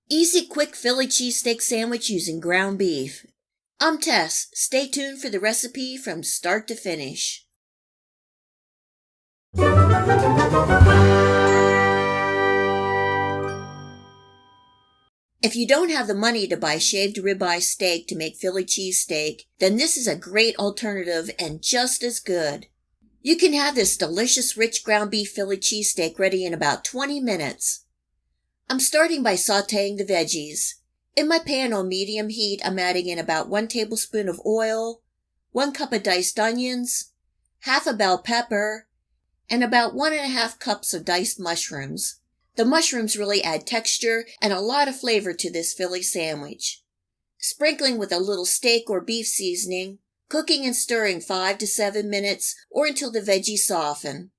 Easy, quick Philly cheesesteak sandwich using ground beef. I'm Tess. Stay tuned for the recipe from start to finish. If you don't have the money to buy shaved ribeye steak to make Philly cheesesteak, then this is a great alternative and just as good. You can have this delicious rich ground beef Philly cheesesteak ready in about 20 minutes. I'm starting by sautéing the veggies. In my pan on medium heat, I'm adding in about 1 tablespoon of oil, 1 cup of diced onions, half a bell pepper, and about 1.5 cups of diced mushrooms. The mushrooms really add texture and a lot of flavor to this Philly sandwich. Sprinkling with a little steak or beef seasoning, cooking and stirring 5 to 7 minutes or until the veggies soften.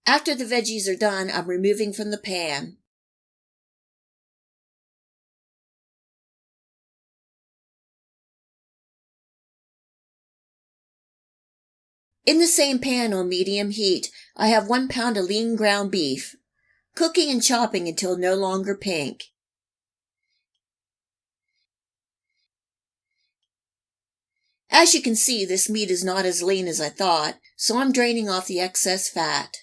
After the veggies are done, I'm removing from the pan. In the same pan on medium heat, I have 1 pound of lean ground beef, cooking and chopping until no longer pink. As you can see, this meat is not as lean as I thought, so I'm draining off the excess fat.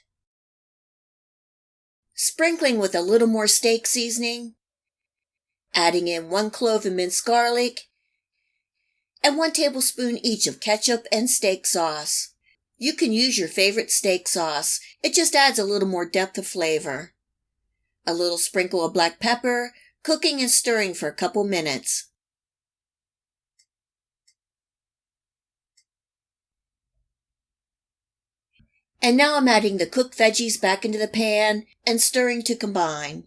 Sprinkling with a little more steak seasoning, adding in 1 clove of minced garlic, and 1 tablespoon each of ketchup and steak sauce. You can use your favorite steak sauce. It just adds a little more depth of flavor. A little sprinkle of black pepper, cooking and stirring for a couple minutes. And now I'm adding the cooked veggies back into the pan and stirring to combine.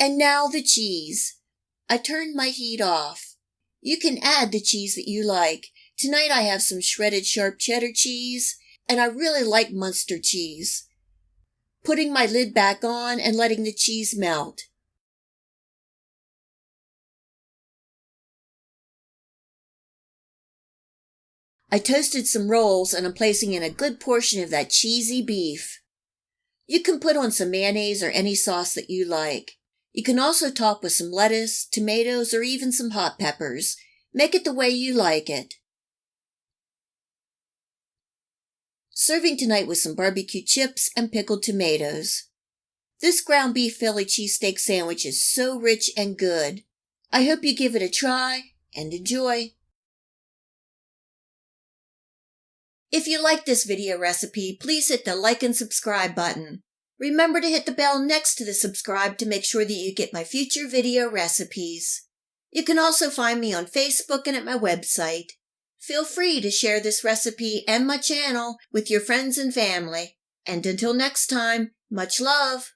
And now the cheese. I turned my heat off. You can add the cheese that you like. Tonight I have some shredded sharp cheddar cheese, and I really like Munster cheese. Putting my lid back on and letting the cheese melt. I toasted some rolls and I'm placing in a good portion of that cheesy beef. You can put on some mayonnaise or any sauce that you like. You can also top with some lettuce, tomatoes, or even some hot peppers. Make it the way you like it. Serving tonight with some barbecue chips and pickled tomatoes. This ground beef Philly cheesesteak sandwich is so rich and good. I hope you give it a try and enjoy. If you like this video recipe, please hit the like and subscribe button. Remember to hit the bell next to the subscribe to make sure that you get my future video recipes. You can also find me on Facebook and at my website. Feel free to share this recipe and my channel with your friends and family. And until next time, much love!